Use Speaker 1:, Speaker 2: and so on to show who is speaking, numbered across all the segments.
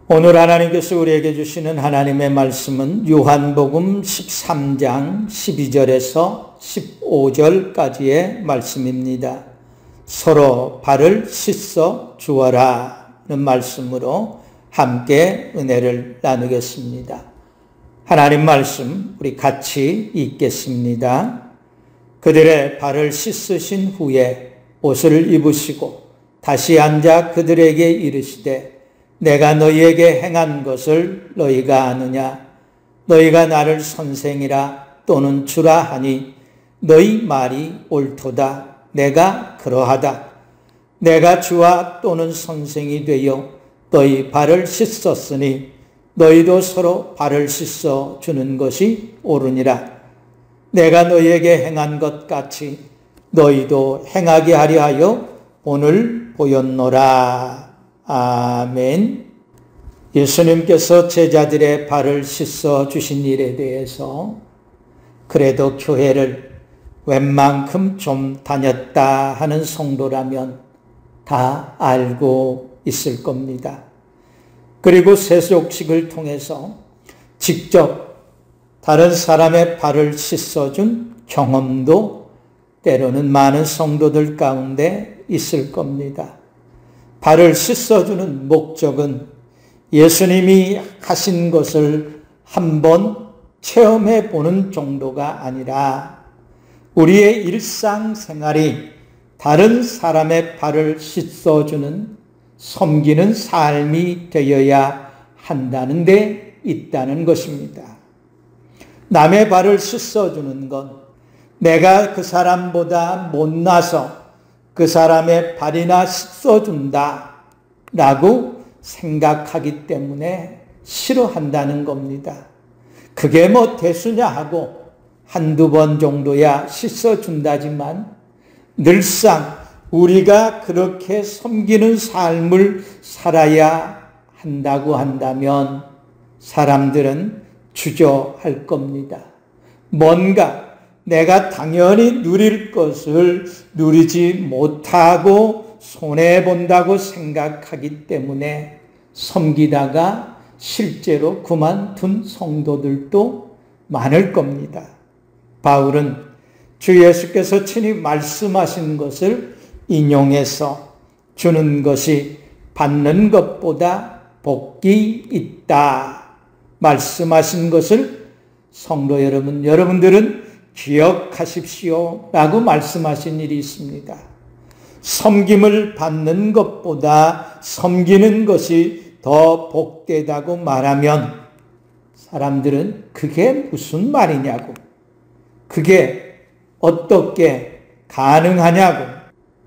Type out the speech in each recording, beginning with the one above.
Speaker 1: 오늘 하나님께서 우리에게 주시는 하나님의 말씀은 요한복음 13장 12절에서 15절까지의 말씀입니다. 서로 발을 씻어 주어라는 말씀으로 함께 은혜를 나누겠습니다. 하나님 말씀 우리 같이 읽겠습니다. 그들의 발을 씻으신 후에 옷을 입으시고 다시 앉아 그들에게 이르시되 내가 너희에게 행한 것을 너희가 아느냐? 너희가 나를 선생이라 또는 주라 하니 너희 말이 옳도다. 내가 그러하다. 내가 주와 또는 선생이 되어 너희 발을 씻었으니 너희도 서로 발을 씻어 주는 것이 옳으니라. 내가 너희에게 행한 것 같이 너희도 행하게 하려 하여 오늘 보였노라. 아멘. 예수님께서 제자들의 발을 씻어 주신 일에 대해서 그래도 교회를 웬만큼 좀 다녔다 하는 성도라면 다 알고 있을 겁니다. 그리고 세속식을 통해서 직접 다른 사람의 발을 씻어준 경험도 때로는 많은 성도들 가운데 있을 겁니다. 발을 씻어주는 목적은 예수님이 하신 것을 한번 체험해 보는 정도가 아니라 우리의 일상생활이 다른 사람의 발을 씻어주는 섬기는 삶이 되어야 한다는 데 있다는 것입니다. 남의 발을 씻어주는 건 내가 그 사람보다 못나서 그 사람의 발이나 씻어준다 라고 생각하기 때문에 싫어한다는 겁니다. 그게 뭐 대수냐 하고 한두 번 정도야 씻어준다지만 늘상 우리가 그렇게 섬기는 삶을 살아야 한다고 한다면 사람들은 주저할 겁니다. 뭔가 내가 당연히 누릴 것을 누리지 못하고 손해본다고 생각하기 때문에 섬기다가 실제로 그만둔 성도들도 많을 겁니다. 바울은 주 예수께서 친히 말씀하신 것을 인용해서 주는 것이 받는 것보다 복이 있다 말씀하신 것을 성도 여러분, 여러분들은 기억하십시오 라고 말씀하신 일이 있습니다. 섬김을 받는 것보다 섬기는 것이 더 복되다고 말하면 사람들은 그게 무슨 말이냐고, 그게 어떻게 가능하냐고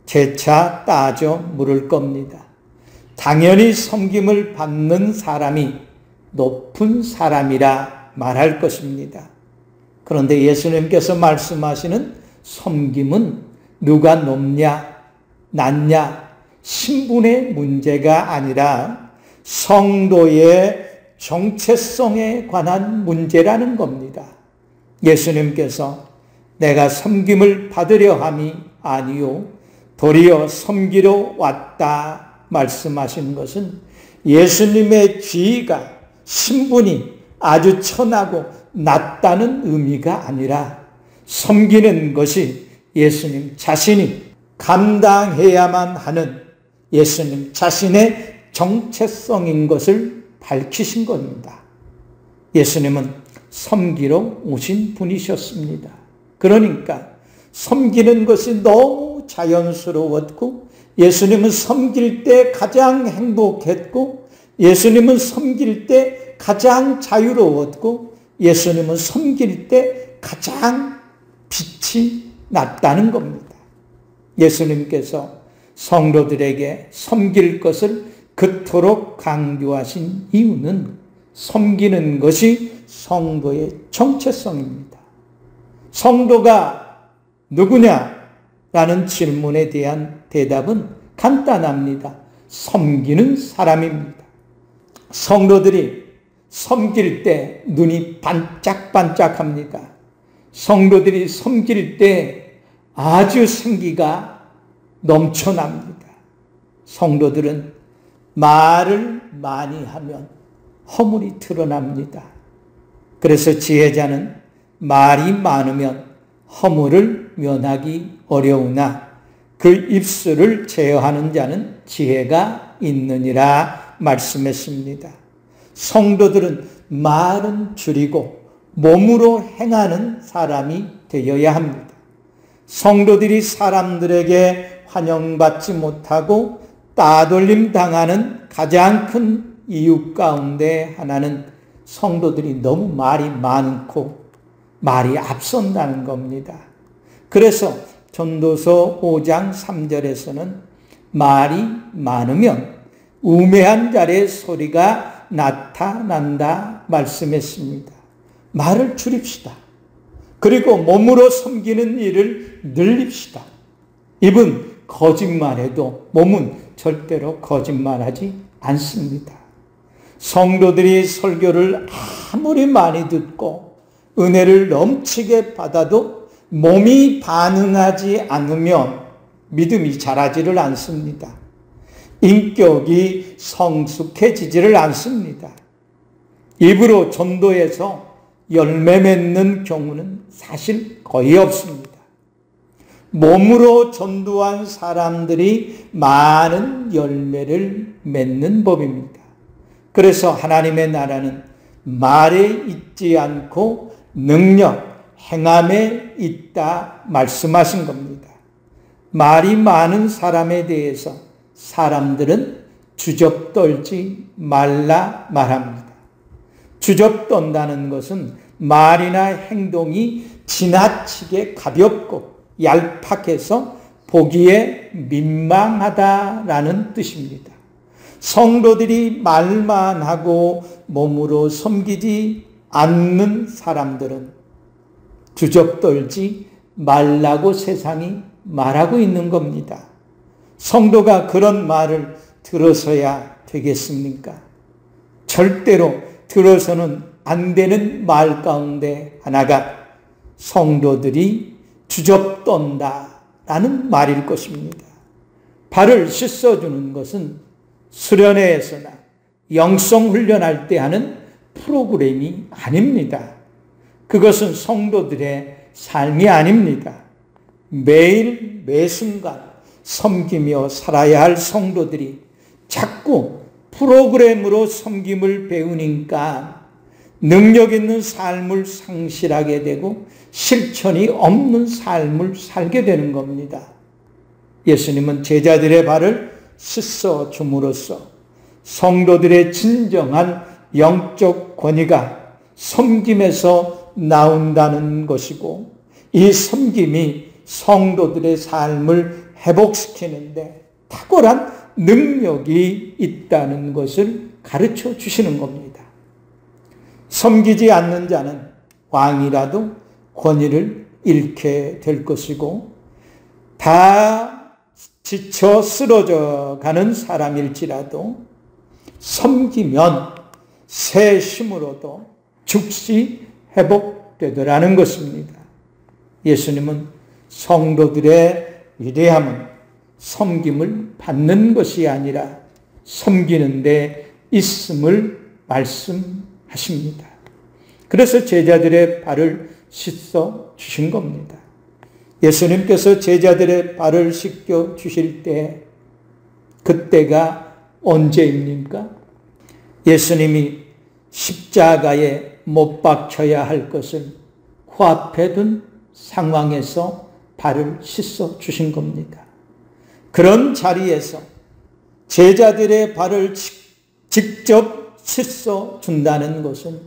Speaker 1: 재차 따져 물을 겁니다. 당연히 섬김을 받는 사람이 높은 사람이라 말할 것입니다. 그런데 예수님께서 말씀하시는 섬김은 누가 높냐, 낮냐, 신분의 문제가 아니라 성도의 정체성에 관한 문제라는 겁니다. 예수님께서 내가 섬김을 받으려 함이 아니요 도리어 섬기러 왔다 말씀하신 것은 예수님의 지위가, 신분이 아주 천하고 낮다는 의미가 아니라 섬기는 것이 예수님 자신이 감당해야만 하는 예수님 자신의 정체성인 것을 밝히신 겁니다. 예수님은 섬기러 오신 분이셨습니다. 그러니까 섬기는 것이 너무 자연스러웠고 예수님은 섬길 때 가장 행복했고 예수님은 섬길 때 가장 자유로웠고 예수님은 섬길 때 가장 빛이 났다는 겁니다. 예수님께서 성도들에게 섬길 것을 그토록 강조하신 이유는 섬기는 것이 성도의 정체성입니다. 성도가 누구냐라는 질문에 대한 대답은 간단합니다. 섬기는 사람입니다. 성도들이 섬길 때 눈이 반짝반짝합니다. 성도들이 섬길 때 아주 생기가 넘쳐납니다. 성도들은 말을 많이 하면 허물이 드러납니다. 그래서 지혜자는 말이 많으면 허물을 면하기 어려우나 그 입술을 제어하는 자는 지혜가 있느니라 말씀했습니다. 성도들은 말은 줄이고 몸으로 행하는 사람이 되어야 합니다. 성도들이 사람들에게 환영받지 못하고 따돌림 당하는 가장 큰 이유 가운데 하나는 성도들이 너무 말이 많고 말이 앞선다는 겁니다. 그래서 전도서 5장 3절에서는 말이 많으면 우매한 자의 소리가 나타난다 말씀했습니다. 말을 줄입시다. 그리고 몸으로 섬기는 일을 늘립시다. 입은 거짓말해도 몸은 절대로 거짓말하지 않습니다. 성도들이 설교를 아무리 많이 듣고 은혜를 넘치게 받아도 몸이 반응하지 않으면 믿음이 자라지를 않습니다. 인격이 성숙해지지를 않습니다. 입으로 전도해서 열매 맺는 경우는 사실 거의 없습니다. 몸으로 전도한 사람들이 많은 열매를 맺는 법입니다. 그래서 하나님의 나라는 말에 있지 않고 능력, 행함에 있다 말씀하신 겁니다. 말이 많은 사람에 대해서 사람들은 주접떨지 말라 말합니다. 주접떤다는 것은 말이나 행동이 지나치게 가볍고 얄팍해서 보기에 민망하다라는 뜻입니다. 성도들이 말만 하고 몸으로 섬기지 않는 사람들은 주접떨지 말라고 세상이 말하고 있는 겁니다. 성도가 그런 말을 들어서야 되겠습니까? 절대로 들어서는 안 되는 말 가운데 하나가 성도들이 주접떤다라는 말일 것입니다. 발을 씻어주는 것은 수련회에서나 영성훈련할 때 하는 프로그램이 아닙니다. 그것은 성도들의 삶이 아닙니다. 매일 매순간 섬기며 살아야 할 성도들이 자꾸 프로그램으로 섬김을 배우니까 능력 있는 삶을 상실하게 되고 실천이 없는 삶을 살게 되는 겁니다. 예수님은 제자들의 발을 씻어 줌으로써 성도들의 진정한 영적 권위가 섬김에서 나온다는 것이고 이 섬김이 성도들의 삶을 회복시키는데 탁월한 능력이 있다는 것을 가르쳐 주시는 겁니다. 섬기지 않는 자는 왕이라도 권위를 잃게 될 것이고 다 지쳐 쓰러져 가는 사람일지라도 섬기면 새 힘으로도 즉시 회복되더라는 것입니다. 예수님은 성도들의 위대함은 섬김을 받는 것이 아니라 섬기는 데 있음을 말씀하십니다. 그래서 제자들의 발을 씻어 주신 겁니다. 예수님께서 제자들의 발을 씻겨 주실 때 그때가 언제입니까? 예수님이 십자가에 못 박혀야 할 것을 코앞에 둔 상황에서 발을 씻어 주신 겁니다. 그런 자리에서 제자들의 발을 직접 씻어 준다는 것은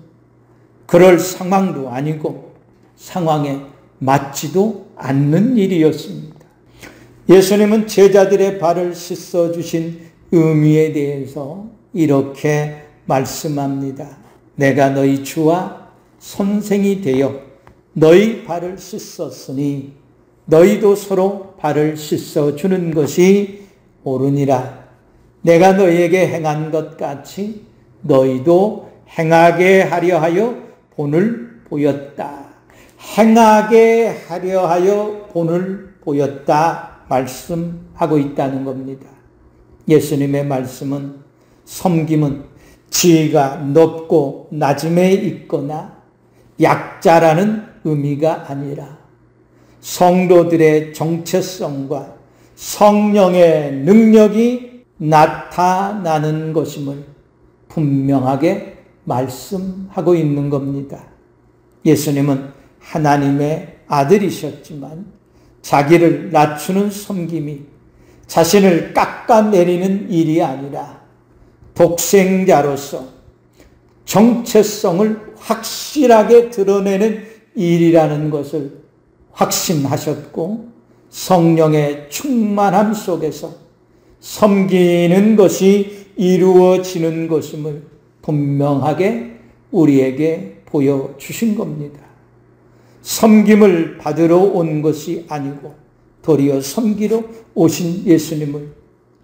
Speaker 1: 그럴 상황도 아니고 상황에 맞지도 않는 일이었습니다. 예수님은 제자들의 발을 씻어 주신 의미에 대해서 이렇게 말씀합니다. 내가 너희 주와 선생이 되어 너희 발을 씻었으니 너희도 서로 발을 씻어 주는 것이 옳으니라. 내가 너희에게 행한 것 같이 너희도 행하게 하려 하여 본을 보였다. 행하게 하려 하여 본을 보였다 말씀하고 있다는 겁니다. 예수님의 말씀은 섬김은 지위가 높고 낮음에 있거나 약자라는 의미가 아니라 성도들의 정체성과 성령의 능력이 나타나는 것임을 분명하게 말씀하고 있는 겁니다. 예수님은 하나님의 아들이셨지만 자기를 낮추는 섬김이 자신을 깎아내리는 일이 아니라 독생자로서 정체성을 확실하게 드러내는 일이라는 것을 확신하셨고 성령의 충만함 속에서 섬기는 것이 이루어지는 것임을 분명하게 우리에게 보여주신 겁니다. 섬김을 받으러 온 것이 아니고 도리어 섬기러 오신 예수님을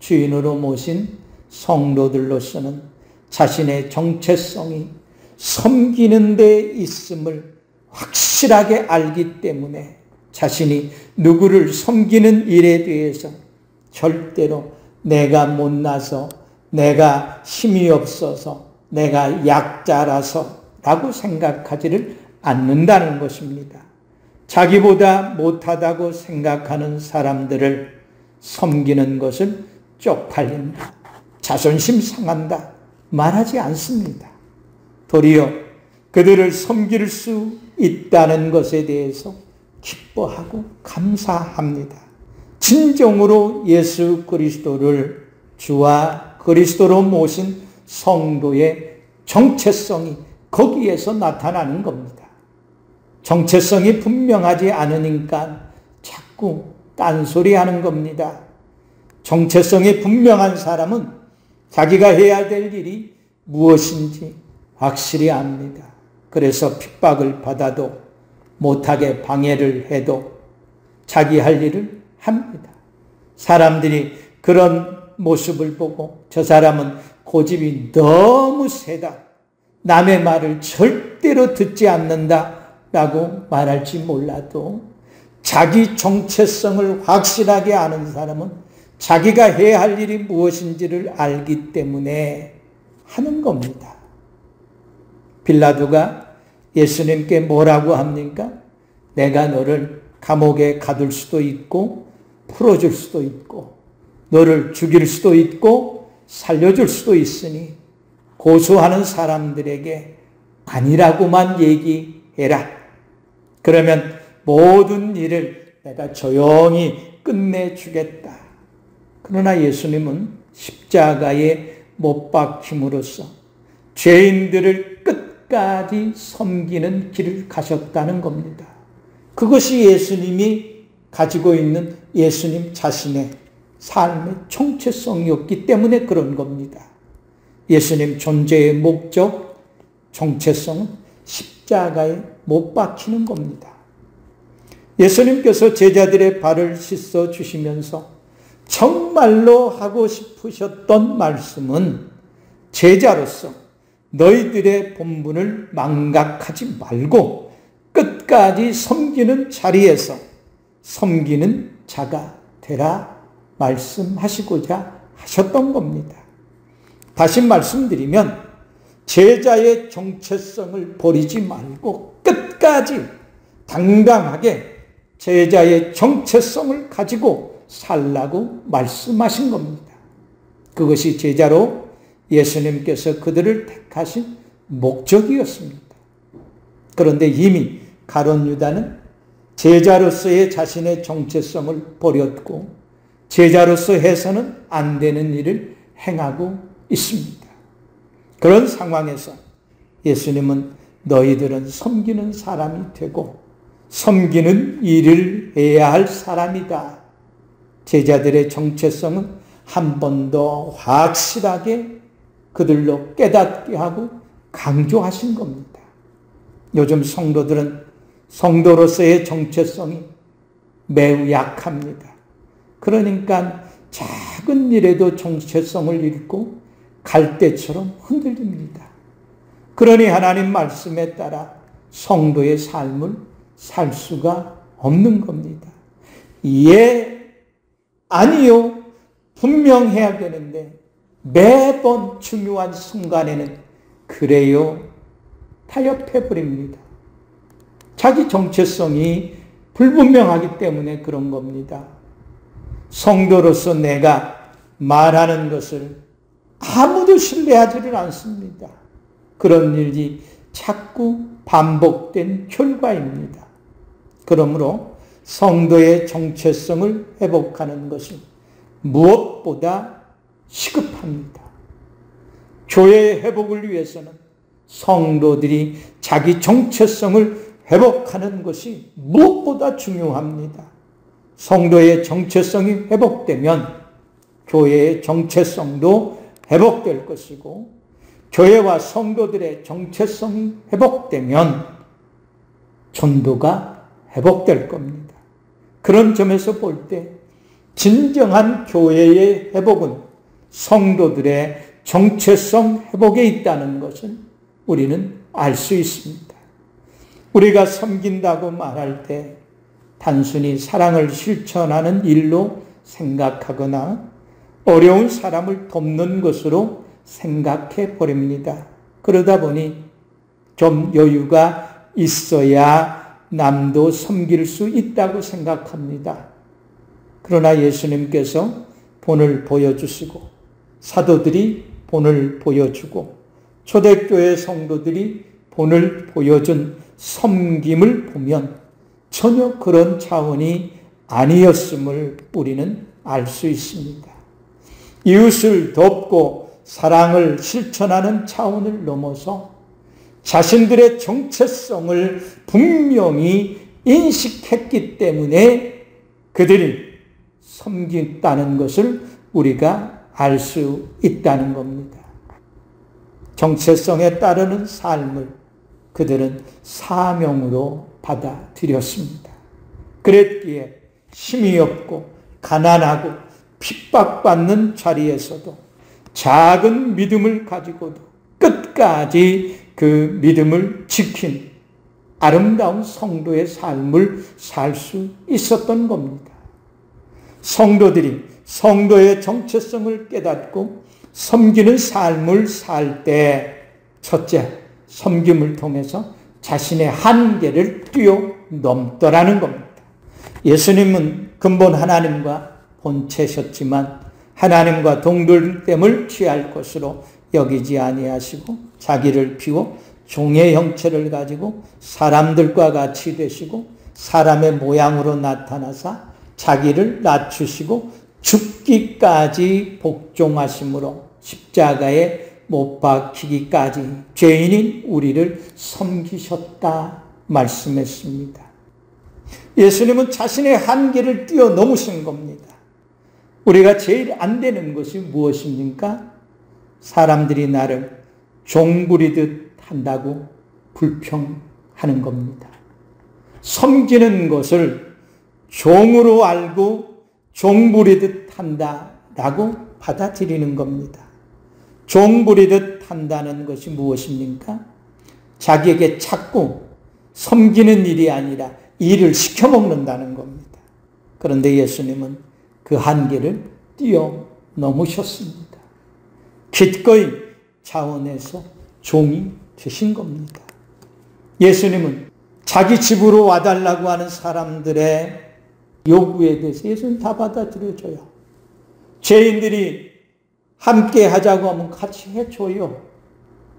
Speaker 1: 주인으로 모신 성도들로서는 자신의 정체성이 섬기는 데 있음을 확실하게 알기 때문에 자신이 누구를 섬기는 일에 대해서 절대로 내가 못나서, 내가 힘이 없어서, 내가 약자라서 라고 생각하지를 않는다는 것입니다. 자기보다 못하다고 생각하는 사람들을 섬기는 것을 쪽팔린다, 자존심 상한다 말하지 않습니다. 도리어 그들을 섬길 수 있다는 것에 대해서 기뻐하고 감사합니다. 진정으로 예수 그리스도를 주와 그리스도로 모신 성도의 정체성이 거기에서 나타나는 겁니다. 정체성이 분명하지 않으니까 자꾸 딴소리하는 겁니다. 정체성이 분명한 사람은 자기가 해야 될 일이 무엇인지 확실히 압니다. 그래서 핍박을 받아도 못하게 방해를 해도 자기 할 일을 합니다. 사람들이 그런 모습을 보고 저 사람은 고집이 너무 세다, 남의 말을 절대로 듣지 않는다 라고 말할지 몰라도 자기 정체성을 확실하게 아는 사람은 자기가 해야 할 일이 무엇인지를 알기 때문에 하는 겁니다. 빌라도가 예수님께 뭐라고 합니까? 내가 너를 감옥에 가둘 수도 있고 풀어줄 수도 있고 너를 죽일 수도 있고 살려줄 수도 있으니 고소하는 사람들에게 아니라고만 얘기해라. 그러면 모든 일을 내가 조용히 끝내주겠다. 그러나 예수님은 십자가에 못 박힘으로써 죄인들을 끝까지 섬기는 길을 가셨다는 겁니다. 그것이 예수님이 가지고 있는 예수님 자신의 삶의 정체성이었기 때문에 그런 겁니다. 예수님 존재의 목적, 정체성은 십자가에 못 박히는 겁니다. 예수님께서 제자들의 발을 씻어 주시면서 정말로 하고 싶으셨던 말씀은 제자로서 너희들의 본분을 망각하지 말고 끝까지 섬기는 자리에서 섬기는 자가 되라 말씀하시고자 하셨던 겁니다. 다시 말씀드리면 제자의 정체성을 버리지 말고 끝까지 당당하게 제자의 정체성을 가지고 살라고 말씀하신 겁니다. 그것이 제자로 예수님께서 그들을 택하신 목적이었습니다. 그런데 이미 가룟 유다는 제자로서의 자신의 정체성을 버렸고 제자로서 해서는 안 되는 일을 행하고 있습니다. 그런 상황에서 예수님은 너희들은 섬기는 사람이 되고 섬기는 일을 해야 할 사람이다. 제자들의 정체성은 한 번 더 확실하게 그들로 깨닫게 하고 강조하신 겁니다. 요즘 성도들은 성도로서의 정체성이 매우 약합니다. 그러니까 작은 일에도 정체성을 잃고 갈대처럼 흔들립니다. 그러니 하나님 말씀에 따라 성도의 삶을 살 수가 없는 겁니다. 예, 아니요, 분명해야 되는데 매번 중요한 순간에는 그래요 타협해버립니다. 자기 정체성이 불분명하기 때문에 그런 겁니다. 성도로서 내가 말하는 것을 아무도 신뢰하지를 않습니다. 그런 일이 자꾸 반복된 결과입니다. 그러므로 성도의 정체성을 회복하는 것이 무엇보다 시급합니다. 교회의 회복을 위해서는 성도들이 자기 정체성을 회복하는 것이 무엇보다 중요합니다. 성도의 정체성이 회복되면 교회의 정체성도 회복될 것이고, 교회와 성도들의 정체성이 회복되면 전도가 회복될 겁니다. 그런 점에서 볼 때 진정한 교회의 회복은 성도들의 정체성 회복에 있다는 것을 우리는 알 수 있습니다. 우리가 섬긴다고 말할 때 단순히 사랑을 실천하는 일로 생각하거나 어려운 사람을 돕는 것으로 생각해 버립니다. 그러다 보니 좀 여유가 있어야 남도 섬길 수 있다고 생각합니다. 그러나 예수님께서 본을 보여주시고, 사도들이 본을 보여주고, 초대교회 성도들이 본을 보여준 섬김을 보면 전혀 그런 차원이 아니었음을 우리는 알 수 있습니다. 이웃을 돕고 사랑을 실천하는 차원을 넘어서 자신들의 정체성을 분명히 인식했기 때문에 그들이 섬긴다는 것을 우리가 알 수 있다는 겁니다. 정체성에 따르는 삶을 그들은 사명으로 받아들였습니다. 그랬기에 힘이 없고 가난하고 핍박받는 자리에서도 작은 믿음을 가지고도 끝까지 그 믿음을 지킨 아름다운 성도의 삶을 살 수 있었던 겁니다. 성도들이 성도의 정체성을 깨닫고 섬기는 삶을 살 때, 첫째, 섬김을 통해서 자신의 한계를 뛰어넘더라는 겁니다. 예수님은 근본 하나님과 본체셨지만 하나님과 동등됨을 취할 것으로 여기지 아니하시고 자기를 비워 종의 형체를 가지고 사람들과 같이 되시고 사람의 모양으로 나타나사 자기를 낮추시고 죽기까지 복종하심으로 십자가에 못 박히기까지 죄인인 우리를 섬기셨다 말씀했습니다. 예수님은 자신의 한계를 뛰어넘으신 겁니다. 우리가 제일 안 되는 것이 무엇입니까? 사람들이 나를 종부리듯 한다고 불평하는 겁니다. 섬기는 것을 종으로 알고 종부리듯 한다라고 받아들이는 겁니다. 종부리듯 한다는 것이 무엇입니까? 자기에게 자꾸 섬기는 일이 아니라 일을 시켜먹는다는 겁니다. 그런데 예수님은 그 한계를 뛰어넘으셨습니다. 기꺼이 차원에서 종이 되신 겁니다. 예수님은 자기 집으로 와달라고 하는 사람들의 요구에 대해서 예수님 다 받아들여줘요. 죄인들이 함께 하자고 하면 같이 해줘요.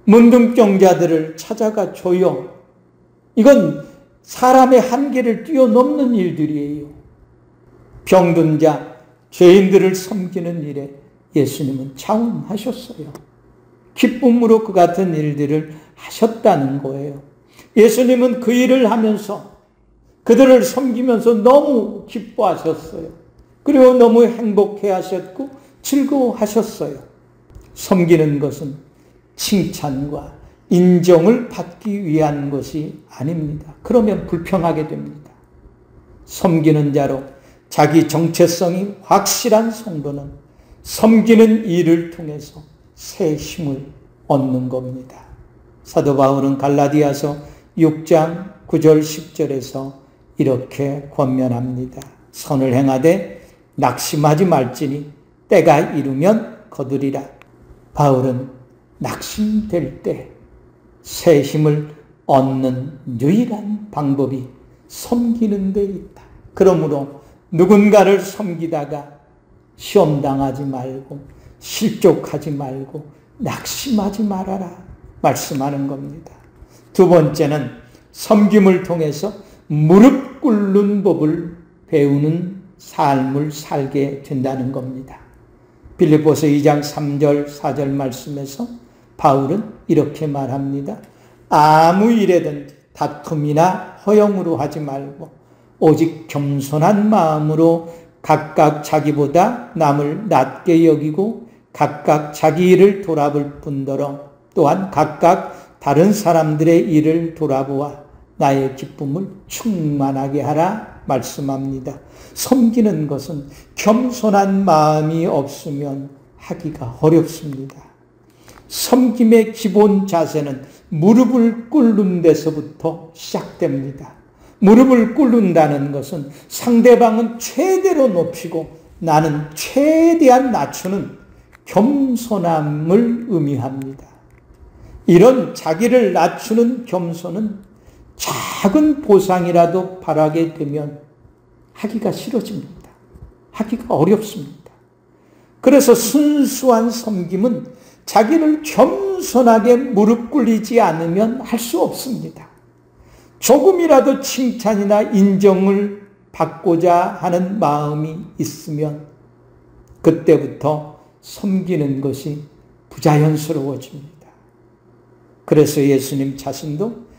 Speaker 1: 문둥병자들을 찾아가 줘요. 이건 사람의 한계를 뛰어넘는 일들이에요. 병든 자, 죄인들을 섬기는 일에 예수님은 차원하셨어요. 기쁨으로 그 같은 일들을 하셨다는 거예요. 예수님은 그 일을 하면서 그들을 섬기면서 너무 기뻐하셨어요. 그리고 너무 행복해 하셨고 즐거워하셨어요. 섬기는 것은 칭찬과 인정을 받기 위한 것이 아닙니다. 그러면 불평하게 됩니다. 섬기는 자로 자기 정체성이 확실한 성도는 섬기는 일을 통해서 새 힘을 얻는 겁니다. 사도 바울은 갈라디아서 6장 9절 10절에서 이렇게 권면합니다. 선을 행하되 낙심하지 말지니 때가 이르면 거두리라. 바울은 낙심될 때 새 힘을 얻는 유일한 방법이 섬기는 데 있다. 그러므로 누군가를 섬기다가 시험당하지 말고 실족하지 말고 낙심하지 말아라 말씀하는 겁니다. 두 번째는 섬김을 통해서 무릎 꿇는 법을 배우는 삶을 살게 된다는 겁니다. 빌립보서 2장 3절 4절 말씀에서 바울은 이렇게 말합니다. 아무 일에든 다툼이나 허영으로 하지 말고 오직 겸손한 마음으로 각각 자기보다 남을 낮게 여기고 각각 자기 일을 돌아볼 뿐더러 또한 각각 다른 사람들의 일을 돌아보아 나의 기쁨을 충만하게 하라 말씀합니다. 섬기는 것은 겸손한 마음이 없으면 하기가 어렵습니다. 섬김의 기본 자세는 무릎을 꿇는 데서부터 시작됩니다. 무릎을 꿇는다는 것은 상대방은 최대로 높이고 나는 최대한 낮추는 겸손함을 의미합니다. 이런 자기를 낮추는 겸손은 작은 보상이라도 바라게 되면 하기가 싫어집니다. 하기가 어렵습니다. 그래서 순수한 섬김은 자기를 겸손하게 무릎 꿇리지 않으면 할 수 없습니다. 조금이라도 칭찬이나 인정을 받고자 하는 마음이 있으면 그때부터 섬기는 것이 부자연스러워집니다. 그래서 예수님 자신도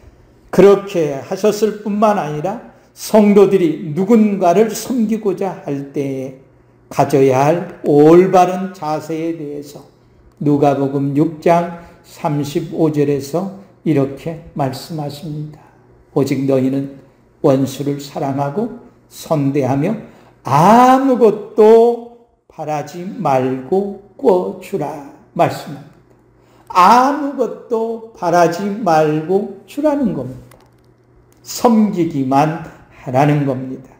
Speaker 1: 그렇게 하셨을 뿐만 아니라 성도들이 누군가를 섬기고자 할 때에 가져야 할 올바른 자세에 대해서 누가복음 6장 35절에서 이렇게 말씀하십니다. 오직 너희는 원수를 사랑하고 선대하며 아무것도 바라지 말고 꿔주라 말씀합니다. 아무것도 바라지 말고 주라는 겁니다. 섬기기만 하라는 겁니다.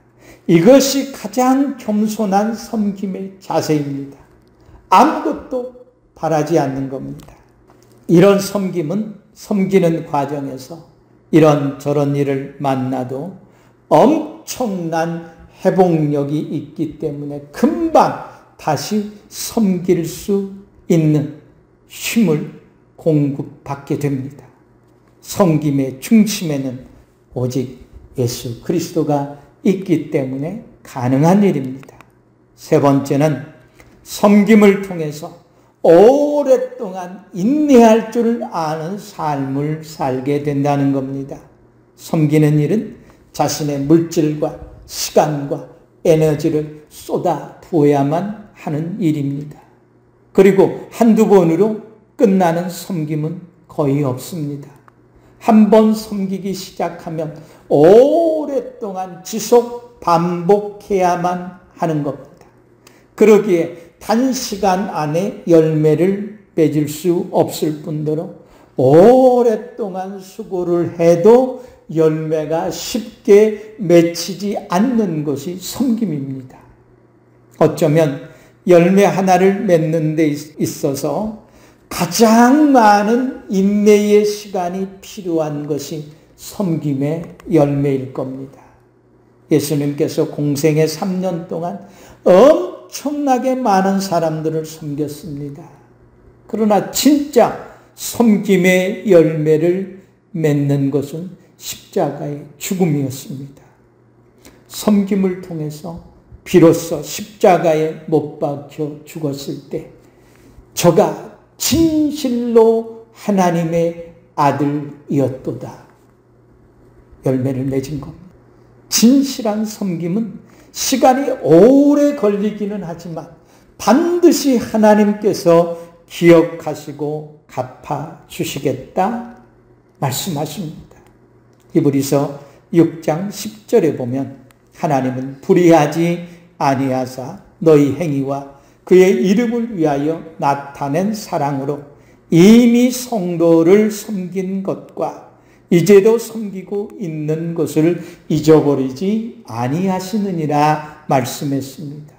Speaker 1: 이것이 가장 겸손한 섬김의 자세입니다. 아무것도 바라지 않는 겁니다. 이런 섬김은 섬기는 과정에서 이런저런 일을 만나도 엄청난 회복력이 있기 때문에 금방 다시 섬길 수 있는 힘을 공급받게 됩니다. 섬김의 중심에는 오직 예수 그리스도가 있기 때문에 가능한 일입니다. 세 번째는 섬김을 통해서 오랫동안 인내할 줄 아는 삶을 살게 된다는 겁니다. 섬기는 일은 자신의 물질과 시간과 에너지를 쏟아 부어야만 하는 일입니다. 그리고 한두 번으로 끝나는 섬김은 거의 없습니다. 한 번 섬기기 시작하면 오랫동안 지속 반복해야만 하는 겁니다. 그러기에 단시간 안에 열매를 맺을 수 없을 뿐더러 오랫동안 수고를 해도 열매가 쉽게 맺히지 않는 것이 섬김입니다. 어쩌면 열매 하나를 맺는 데 있어서 가장 많은 인내의 시간이 필요한 것이 섬김의 열매일 겁니다. 예수님께서 공생의 3년 동안 엄청나게 많은 사람들을 섬겼습니다. 그러나 진짜 섬김의 열매를 맺는 것은 십자가의 죽음이었습니다. 섬김을 통해서 비로소 십자가에 못 박혀 죽었을 때 저가 진실로 하나님의 아들이었도다. 열매를 맺은 겁니다. 진실한 섬김은 시간이 오래 걸리기는 하지만 반드시 하나님께서 기억하시고 갚아주시겠다 말씀하십니다. 히브리서 6장 10절에 보면 하나님은 불의하지 아니하사 너희 행위와 그의 이름을 위하여 나타낸 사랑으로 이미 성도를 섬긴 것과 이제도 섬기고 있는 것을 잊어버리지 아니하시느니라 말씀했습니다.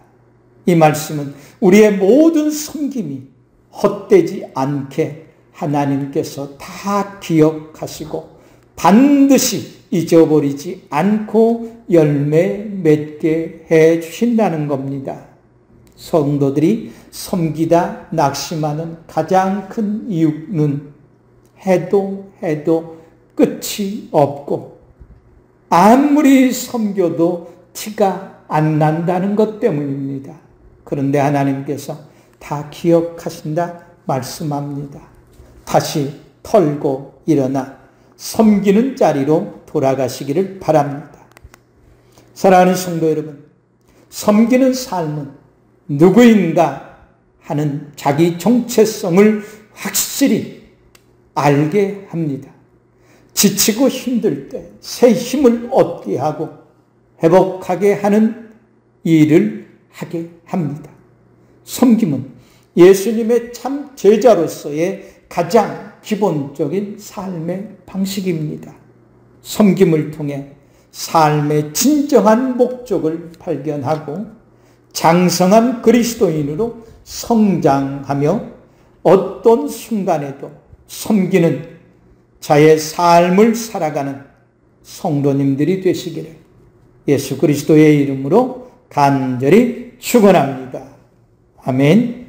Speaker 1: 이 말씀은 우리의 모든 섬김이 헛되지 않게 하나님께서 다 기억하시고 반드시 잊어버리지 않고 열매 맺게 해 주신다는 겁니다. 성도들이 섬기다 낙심하는 가장 큰 이유는 해도 끝이 없고 아무리 섬겨도 티가 안 난다는 것 때문입니다. 그런데 하나님께서 다 기억하신다 말씀합니다. 다시 털고 일어나 섬기는 자리로 돌아가시기를 바랍니다. 사랑하는 성도 여러분, 섬기는 삶은 누구인가 하는 자기 정체성을 확실히 알게 합니다. 지치고 힘들 때 새 힘을 얻게 하고 회복하게 하는 일을 하게 합니다. 섬김은 예수님의 참 제자로서의 가장 기본적인 삶의 방식입니다. 섬김을 통해 삶의 진정한 목적을 발견하고 장성한 그리스도인으로 성장하며 어떤 순간에도 섬기는 자의 삶을 살아가는 성도님들이 되시기를 예수 그리스도의 이름으로 간절히 축원합니다. 아멘.